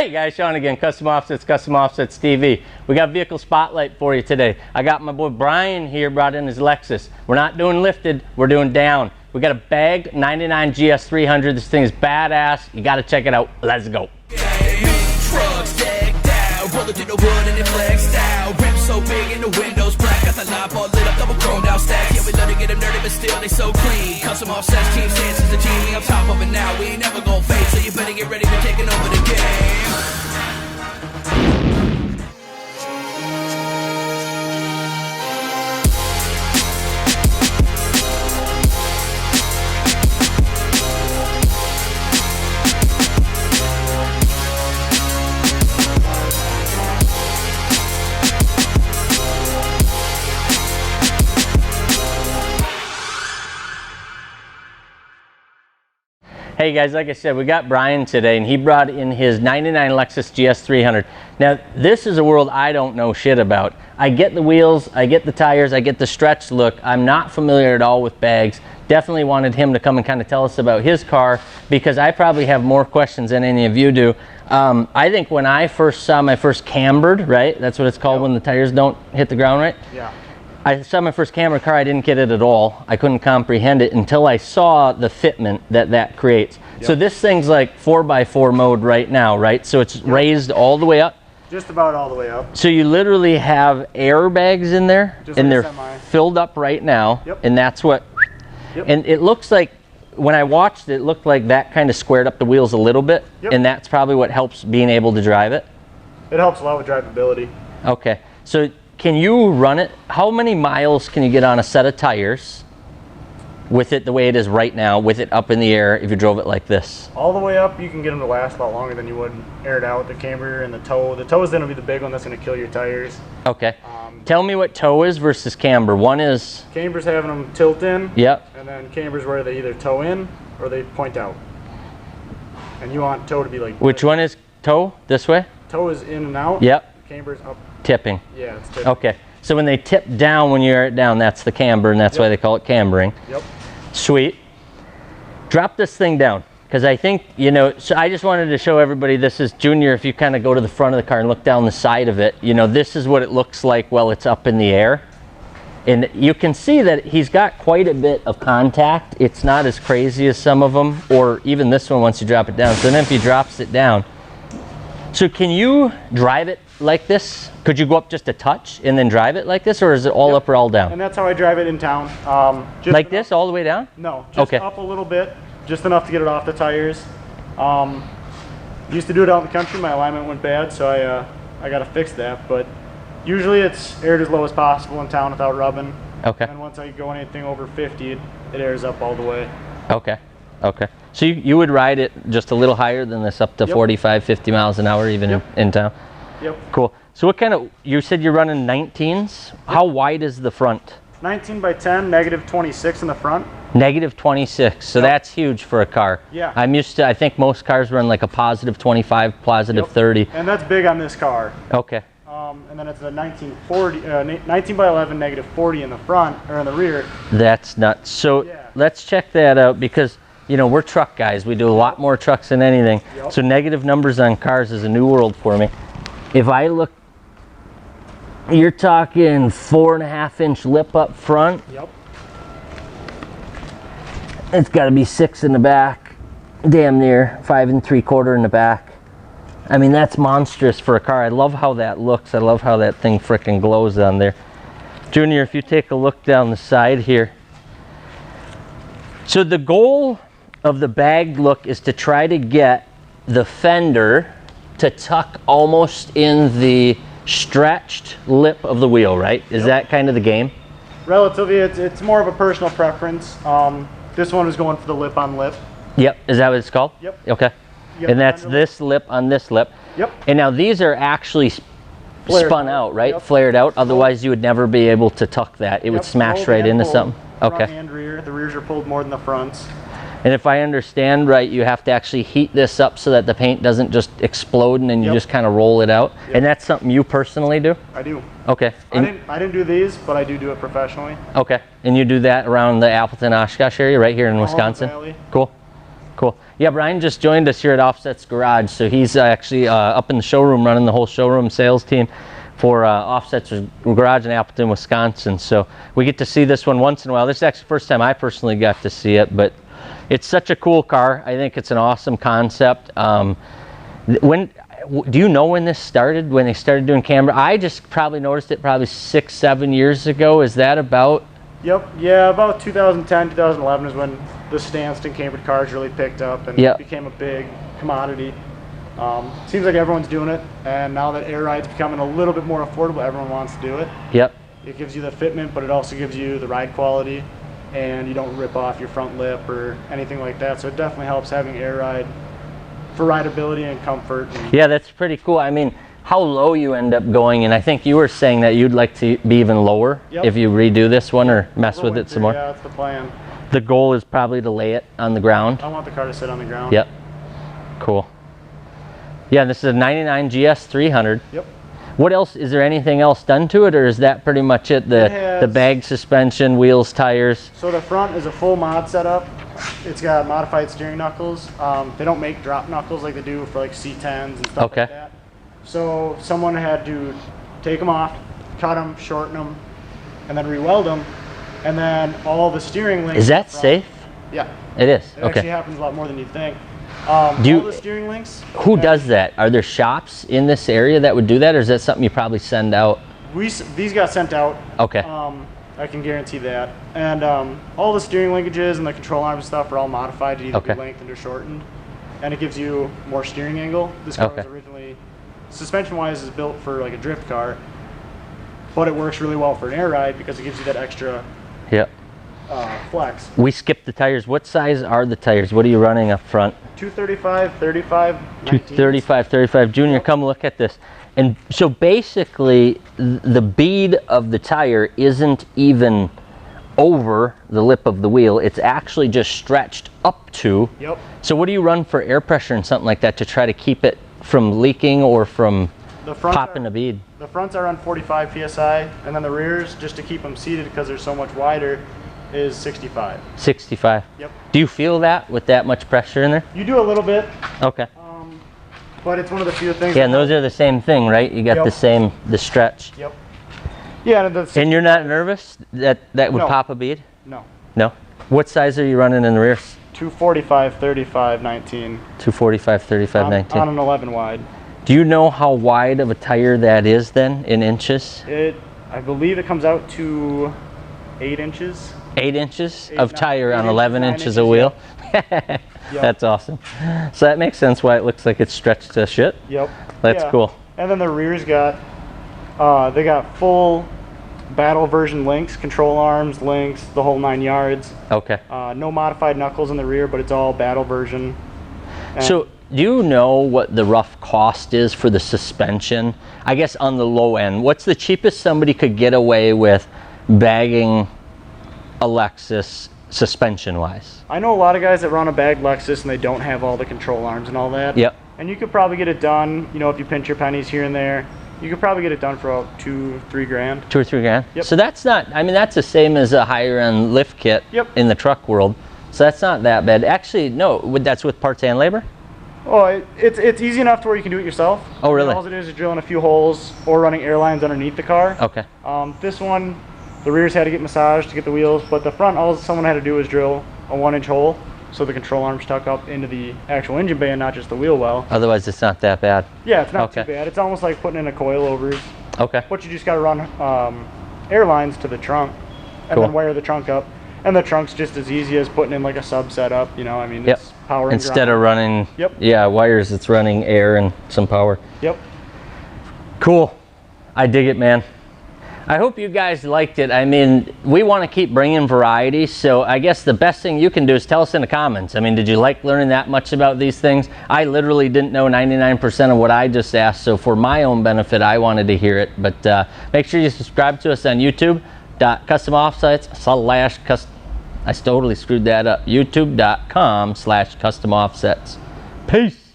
Hey guys, Sean again, Custom Offsets TV. We got vehicle spotlight for you today. I got my boy Brian here, brought in his Lexus. We're not doing lifted, we're doing down. We got a bag 99 GS300. This thing is badass. You got to check it out. Let's go. So big in the windows black, got the light bulb lit up, double chromed out stacks. Yeah, we love to get them dirty, but still they so clean. Custom Offsets, team stances, the team, we on top of it now. We ain't never gonna fade, so you better get ready, we're taking over the game. Hey guys, like I said, we got Brian today and he brought in his 99 Lexus GS300. Now, this is a world I don't know shit about. I get the wheels, I get the tires, I get the stretch look. I'm not familiar at all with bags. Definitely wanted him to come and kind of tell us about his car because I probably have more questions than any of you do. I think when I first saw my first cambered, right? That's what it's called when the tires don't hit the ground, right? Yeah. I saw my first camera car, I didn't get it at all. I couldn't comprehend it until I saw the fitment that creates. Yep. So this thing's like 4x4 mode right now, right? So it's raised all the way up? Just about all the way up. So you literally have airbags in there, just and like they're filled up right now, and that's what, Yep. And it looks like, when I watched it, it looked like that kind of squared up the wheels a little bit, and that's probably what helps being able to drive it? It helps a lot with drivability. Okay, so can you run it? How many miles can you get on a set of tires with it the way it is right now, with it up in the air if you drove it like this? All the way up, you can get them to last a lot longer than you would air it out with the camber and the toe. The toe is going to be the big one that's going to kill your tires. Okay. Tell me what toe is versus camber. One is... Camber's having them tilt in. Yep. And then camber's where they either toe in or they point out. And you want toe to be like... Which one is toe? This way? Toe is in and out. Yep. Camber's up. Tipping. Yeah, it's tipping. Okay. So when they tip down, when you air it down, that's the camber, and that's why they call it cambering. Yep. Sweet. Drop this thing down, because I think, you know, so I just wanted to show everybody, this is Junior. If you kind of go to the front of the car and look down the side of it, you know, this is what it looks like while it's up in the air. And you can see that he's got quite a bit of contact. It's not as crazy as some of them, or even this one once you drop it down. So then if he drops it down, so can you drive it like this? Could you go up just a touch and then drive it like this, or is it all up or all down? And that's how I drive it in town. Just like this, all the way down? No, just up a little bit, just enough to get it off the tires. Used to do it out in the country, my alignment went bad, so I got to fix that. But usually it's aired as low as possible in town without rubbing. Okay. And once I go anything over 50, it airs up all the way. Okay. Okay. So you would ride it just a little higher than this, up to 45, 50 miles an hour even in town? Yep. Cool. So what kind of, you said you're running 19s? How wide is the front? 19 by 10, negative 26 in the front. Negative 26, so that's huge for a car. Yeah. I'm used to, I think most cars run like a positive 25, positive 30. And that's big on this car. Okay. And then it's a 19 by 11, negative 40 in the front, or in the rear. That's nuts. So let's check that out, because you know, we're truck guys. We do a lot more trucks than anything. Yep. So negative numbers on cars is a new world for me. If I look, you're talking 4.5-inch lip up front. Yep. It's got to be 6 in the back, damn near 5 3/4 in the back. I mean, that's monstrous for a car. I love how that looks. I love how that thing frickin' glows on there. Junior, if you take a look down the side here. So the goal of the bagged look is to try to get the fender to tuck almost in the stretched lip of the wheel, right? Is that kind of the game? Relatively, it's more of a personal preference. This one is going for the lip on lip. Yep, is that what it's called? Yep. Okay. And that's this lip on this lip. Yep. And now these are actually spun out, right? Yep. Flared out. Otherwise you would never be able to tuck that. It would smash right into something. Okay. Front and rear. The rears are pulled more than the fronts. And if I understand right, you have to actually heat this up so that the paint doesn't just explode and then you just kind of roll it out. And that's something you personally do? I do. Okay. I didn't do these, but I do it professionally. Okay. And you do that around the Appleton, Oshkosh area right here in Wisconsin? Valley. Cool. Cool. Yeah, Brian just joined us here at Offset's Garage. So he's actually up in the showroom running the whole showroom sales team for Offset's Garage in Appleton, Wisconsin. So we get to see this one once in a while. This is actually the first time I personally got to see it, but it's such a cool car. I think it's an awesome concept. Do you know when this started, when they started doing camber? I just probably noticed it probably 6-7 years ago. Is that about? Yep, yeah, about 2010, 2011 is when the Stanston cambered cars really picked up and became a big commodity. Seems like everyone's doing it, and now that air ride's becoming a little bit more affordable, everyone wants to do it. Yep. It gives you the fitment, but it also gives you the ride quality, and you don't rip off your front lip or anything like that. So it definitely helps having air ride for rideability and comfort. Yeah, that's pretty cool. I mean, how low you end up going, and I think you were saying that you'd like to be even lower if you redo this one or mess with it some more. Yeah, that's the plan. The goal is probably to lay it on the ground. I want the car to sit on the ground. Yep. Cool. Yeah, this is a 99 GS300. Yep. What else, is there anything else done to it, or is that pretty much it? The bag suspension, wheels, tires? So the front is a full mod setup. It's got modified steering knuckles. They don't make drop knuckles like they do for like C10s and stuff like that. So someone had to take them off, cut them, shorten them, and then re-weld them. And then all the steering links. Is that safe? Yeah. It is? It actually happens a lot more than you'd think. All the steering links. Who does that? Are there shops in this area that would do that, or is that something you probably send out? These got sent out. Okay. I can guarantee that. And all the steering linkages and the control arm stuff are all modified to either be lengthened or shortened. And it gives you more steering angle. This car was originally, suspension-wise, is built for like a drift car, but it works really well for an air ride because it gives you that extra flex. We skipped the tires. What size are the tires? What are you running up front? 235, 35, 235, 35. Junior, come look at this. And so basically, the bead of the tire isn't even over the lip of the wheel. It's actually just stretched up to. Yep. So what do you run for air pressure and something like that to try to keep it from leaking or from popping a bead? The fronts are on 45 PSI, and then the rears, just to keep them seated because they're so much wider, is 65. 65? Yep. Do you feel that with that much pressure in there? You do a little bit. Okay. But it's one of the few things. Yeah, and those are the same thing, right? You got the stretch. Yep. Yeah. And you're not nervous that would pop a bead? No. No? What size are you running in the rears? 245, 35, 19. 245, 35, 19. On an 11 wide. Do you know how wide of a tire that is then in inches? I believe it comes out to 8 inches. 8 inches of tire on 11 inches of wheel? Yep. That's awesome. So that makes sense why it looks like it's stretched to shit. Yep. That's cool. And then the rears got, they got full battle version links, control arms, links, the whole 9 yards. Okay. No modified knuckles in the rear, but it's all battle version. And so do you know what the rough cost is for the suspension? I guess on the low end, what's the cheapest somebody could get away with bagging a Lexus suspension-wise? I know a lot of guys that run a bag Lexus and they don't have all the control arms and all that. Yep. And you could probably get it done, you know, if you pinch your pennies here and there, you could probably get it done for about $2-3 grand. 2 or 3 grand? Yep. So that's not, I mean, that's the same as a higher end lift kit in the truck world. So that's not that bad. Actually, no, that's with parts and labor? Oh, it's easy enough to where you can do it yourself. Oh, really? All it is drilling a few holes or running airlines underneath the car. Okay. This one, the rears had to get massaged to get the wheels, but the front, all someone had to do was drill a 1-inch hole so the control arm stuck up into the actual engine bay and not just the wheel well. Otherwise, it's not that bad. Yeah, it's not too bad. It's almost like putting in a coilovers. Okay. But you just got to run airlines to the trunk and then wire the trunk up. And the trunk's just as easy as putting in like a sub setup, you know, I mean, it's power and instead of running, yeah, wires, it's running air and some power. Yep. Cool. I dig it, man. I hope you guys liked it. I mean, we want to keep bringing variety, so I guess the best thing you can do is tell us in the comments. I mean, did you like learning that much about these things? I literally didn't know 99% of what I just asked, so for my own benefit, I wanted to hear it. But make sure you subscribe to us on YouTube.customoffsets/ I totally screwed that up. YouTube.com/customoffsets. Peace.